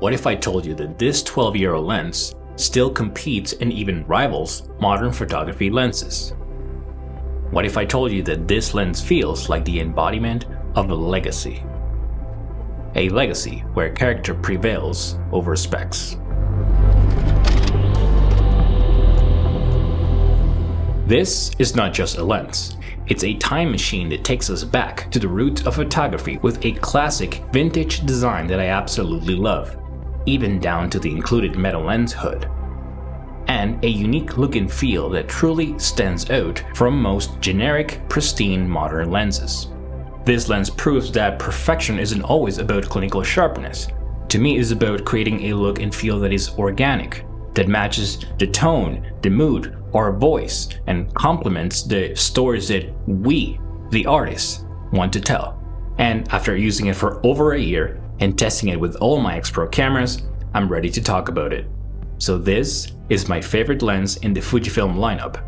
What if I told you that this 12-year-old lens still competes and even rivals modern photography lenses? What if I told you that this lens feels like the embodiment of a legacy? A legacy where character prevails over specs. This is not just a lens. It's a time machine that takes us back to the roots of photography with a classic vintage design that I absolutely love, even down to the included metal lens hood. And a unique look and feel that truly stands out from most generic, pristine modern lenses. This lens proves that perfection isn't always about clinical sharpness. To me, it's about creating a look and feel that is organic, that matches the tone, the mood, our voice, and complements the stories that we, the artists, want to tell. And after using it for over a year and testing it with all my X Pro cameras, I'm ready to talk about it. So this is my favorite lens in the Fujifilm lineup.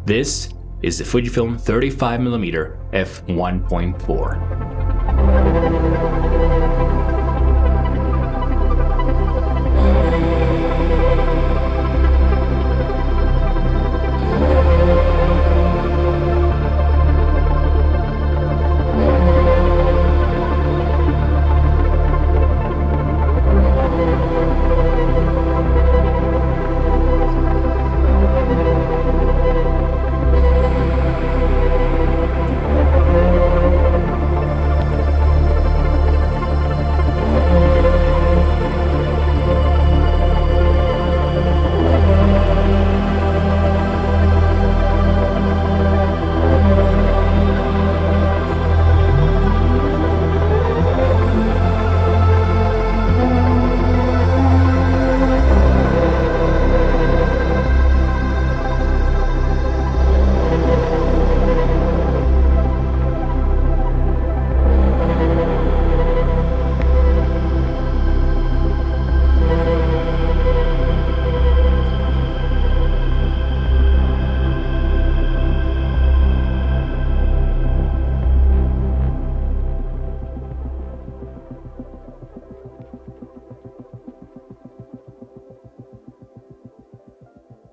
This is the Fujifilm 35mm f1.4.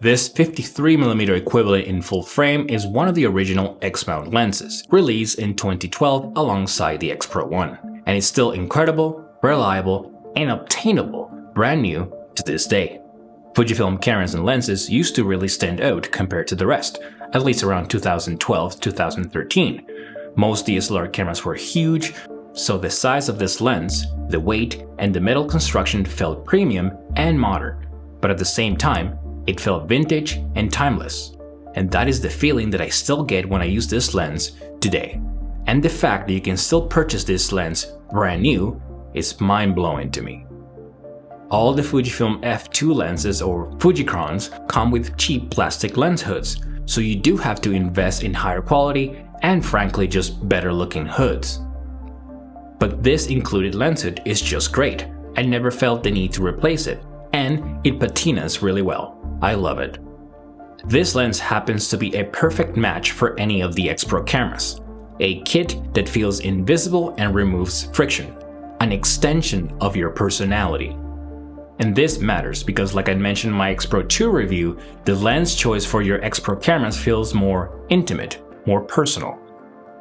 This 53mm equivalent in full frame is one of the original X-mount lenses, released in 2012 alongside the X Pro 1, and it's still incredible, reliable, and obtainable brand new to this day. Fujifilm cameras and lenses used to really stand out compared to the rest, at least around 2012-2013. Most DSLR cameras were huge, so the size of this lens, the weight, and the metal construction felt premium and modern, but at the same time, it felt vintage and timeless. And that is the feeling that I still get when I use this lens today. And the fact that you can still purchase this lens brand new is mind-blowing to me. All the Fujifilm f2 lenses or Fujicrons come with cheap plastic lens hoods, so you do have to invest in higher quality and frankly just better looking hoods. But this included lens hood is just great. I never felt the need to replace it, and it patinas really well. I love it. This lens happens to be a perfect match for any of the X Pro cameras. A kit that feels invisible and removes friction. An extension of your personality. And this matters because, like I mentioned in my X Pro 2 review, the lens choice for your X Pro cameras feels more intimate, more personal.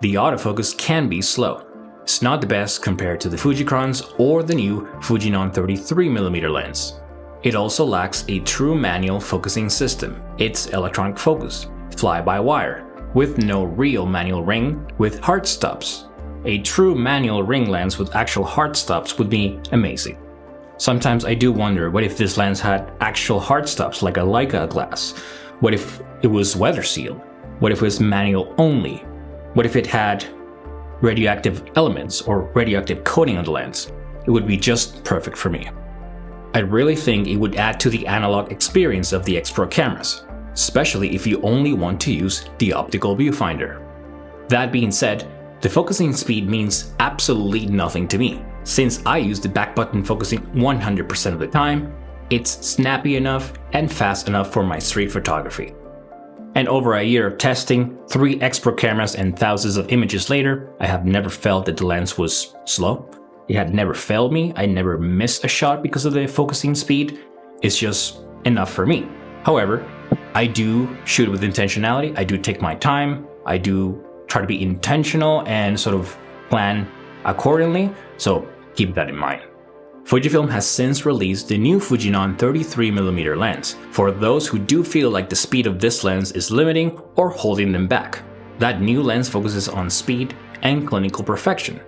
The autofocus can be slow. It's not the best compared to the Fujicrons or the new Fujinon 33mm lens. It also lacks a true manual focusing system. It's electronic focus, fly-by-wire, with no real manual ring with hard stops. A true manual ring lens with actual hard stops would be amazing. Sometimes I do wonder, what if this lens had actual hard stops like a Leica glass? What if it was weather sealed? What if it was manual only? What if it had radioactive elements or radioactive coating on the lens? It would be just perfect for me. I really think it would add to the analog experience of the X Pro cameras, especially if you only want to use the optical viewfinder. That being said, the focusing speed means absolutely nothing to me. Since I use the back button focusing 100% of the time, it's snappy enough and fast enough for my street photography. And over a year of testing, 3 X Pro cameras and thousands of images later, I have never felt that the lens was slow. It had never failed me. I never missed a shot because of the focusing speed. It's just enough for me. However, I do shoot with intentionality. I do take my time. I do try to be intentional and sort of plan accordingly. So keep that in mind. Fujifilm has since released the new Fujinon 33mm lens for those who do feel like the speed of this lens is limiting or holding them back. That new lens focuses on speed and clinical perfection.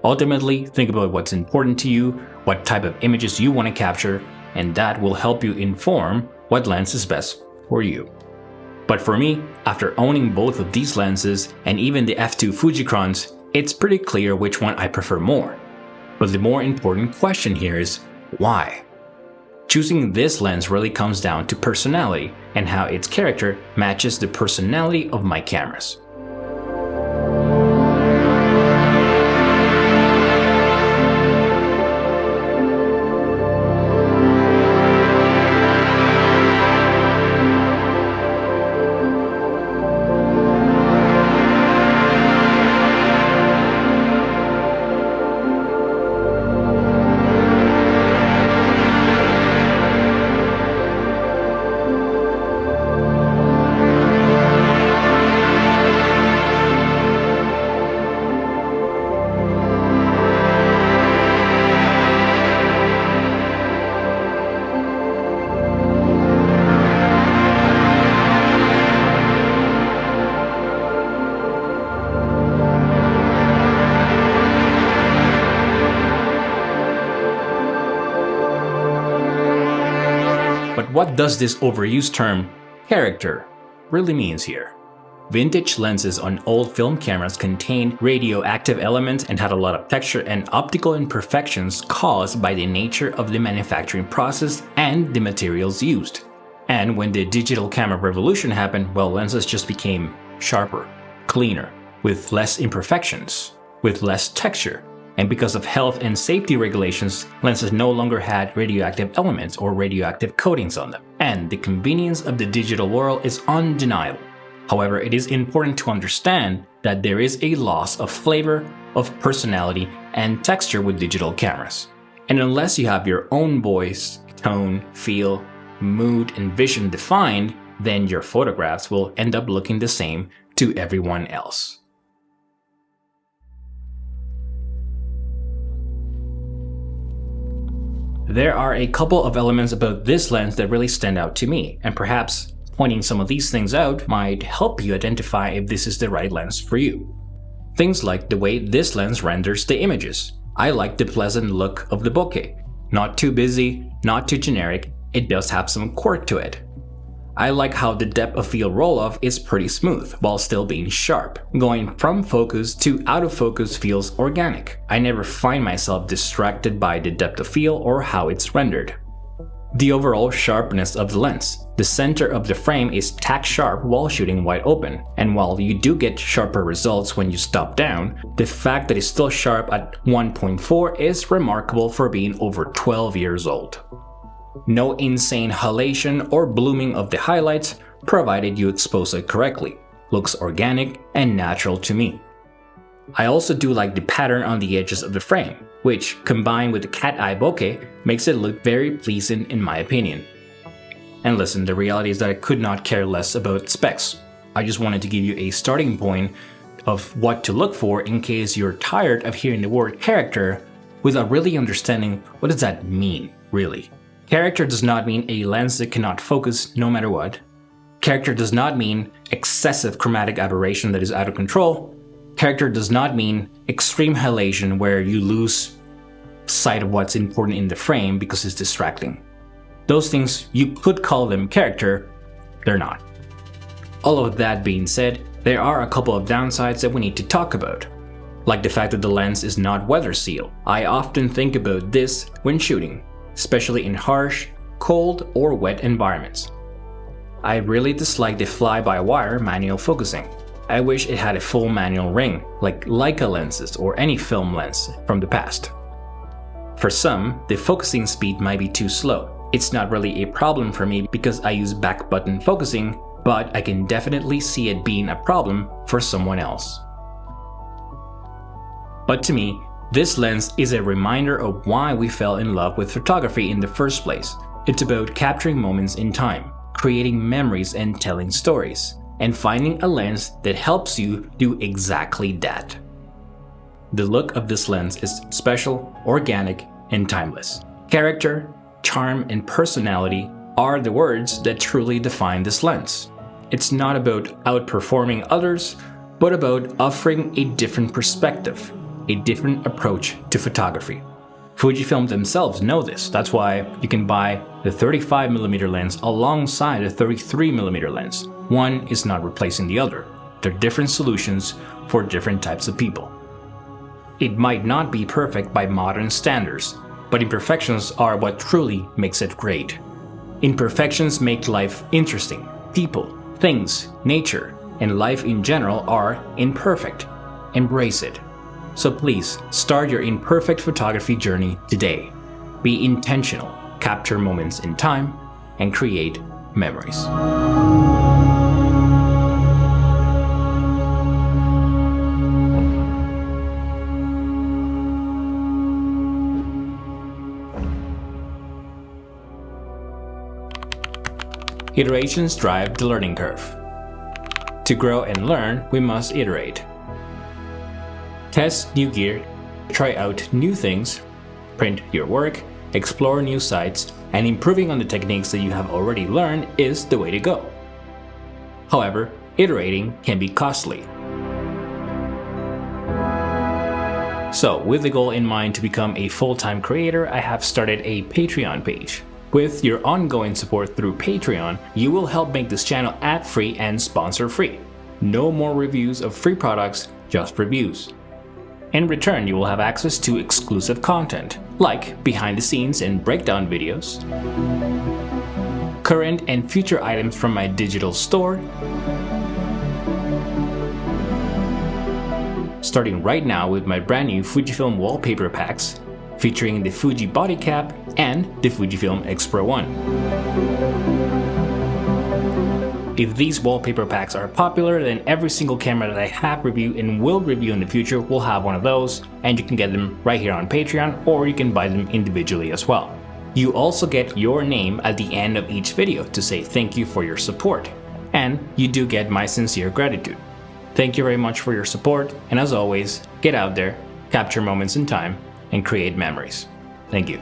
Ultimately, think about what's important to you, what type of images you want to capture, and that will help you inform what lens is best for you. But for me, after owning both of these lenses and even the f2 Fujicrons, it's pretty clear which one I prefer more. But the more important question here is, why? Choosing this lens really comes down to personality and how its character matches the personality of my cameras. But what does this overused term, character, really means here? Vintage lenses on old film cameras contained radioactive elements and had a lot of texture and optical imperfections caused by the nature of the manufacturing process and the materials used. And when the digital camera revolution happened, well, lenses just became sharper, cleaner, with less imperfections, with less texture. And because of health and safety regulations, lenses no longer had radioactive elements or radioactive coatings on them. And the convenience of the digital world is undeniable. However, it is important to understand that there is a loss of flavor, of personality, and texture with digital cameras. And unless you have your own voice, tone, feel, mood, and vision defined, then your photographs will end up looking the same to everyone else. There are a couple of elements about this lens that really stand out to me, and perhaps pointing some of these things out might help you identify if this is the right lens for you. Things like the way this lens renders the images. I like the pleasant look of the bokeh. Not too busy, not too generic, it does have some quirk to it. I like how the depth of field roll-off is pretty smooth, while still being sharp. Going from focus to out of focus feels organic. I never find myself distracted by the depth of field or how it's rendered. The overall sharpness of the lens. The center of the frame is tack sharp while shooting wide open, and while you do get sharper results when you stop down, the fact that it's still sharp at 1.4 is remarkable for being over 12 years old. No insane halation or blooming of the highlights, provided you expose it correctly. Looks organic and natural to me. I also do like the pattern on the edges of the frame, which, combined with the cat eye bokeh, makes it look very pleasing in my opinion. And listen, the reality is that I could not care less about specs. I just wanted to give you a starting point of what to look for in case you're tired of hearing the word character without really understanding what does that mean, really. Character does not mean a lens that cannot focus no matter what. Character does not mean excessive chromatic aberration that is out of control. Character does not mean extreme halation where you lose sight of what's important in the frame because it's distracting. Those things, you could call them character, they're not. All of that being said, there are a couple of downsides that we need to talk about. Like the fact that the lens is not weather sealed. I often think about this when shooting, especially in harsh, cold, or wet environments. I really dislike the fly-by-wire manual focusing. I wish it had a full manual ring, like Leica lenses or any film lens from the past. For some, the focusing speed might be too slow. It's not really a problem for me because I use back button focusing, but I can definitely see it being a problem for someone else. But to me, This lens is a reminder of why we fell in love with photography in the first place. It's about capturing moments in time, creating memories and telling stories, and finding a lens that helps you do exactly that. The look of this lens is special, organic, and timeless. Character, charm, and personality are the words that truly define this lens. It's not about outperforming others, but about offering a different perspective, a different approach to photography. Fujifilm themselves know this. That's why you can buy the 35mm lens alongside a 33mm lens. One is not replacing the other. They're different solutions for different types of people. It might not be perfect by modern standards, but imperfections are what truly makes it great. Imperfections make life interesting. People, things, nature, and life in general are imperfect. Embrace it. So please, start your imperfect photography journey today. Be intentional, capture moments in time, and create memories. Iterations drive the learning curve. To grow and learn, we must iterate. Test new gear, try out new things, print your work, explore new sites, and improving on the techniques that you have already learned is the way to go. However, iterating can be costly. So, with the goal in mind to become a full-time creator, I have started a Patreon page. With your ongoing support through Patreon, you will help make this channel ad-free and sponsor-free. No more reviews of free products, just reviews. In return, you will have access to exclusive content, like behind-the-scenes and breakdown videos, current and future items from my digital store, starting right now with my brand new Fujifilm wallpaper packs, featuring the Fuji body cap and the Fujifilm X Pro 1. If these wallpaper packs are popular, then every single camera that I have reviewed and will review in the future will have one of those, and you can get them right here on Patreon, or you can buy them individually as well. You also get your name at the end of each video to say thank you for your support, and you do get my sincere gratitude. Thank you very much for your support, and as always, get out there, capture moments in time, and create memories. Thank you.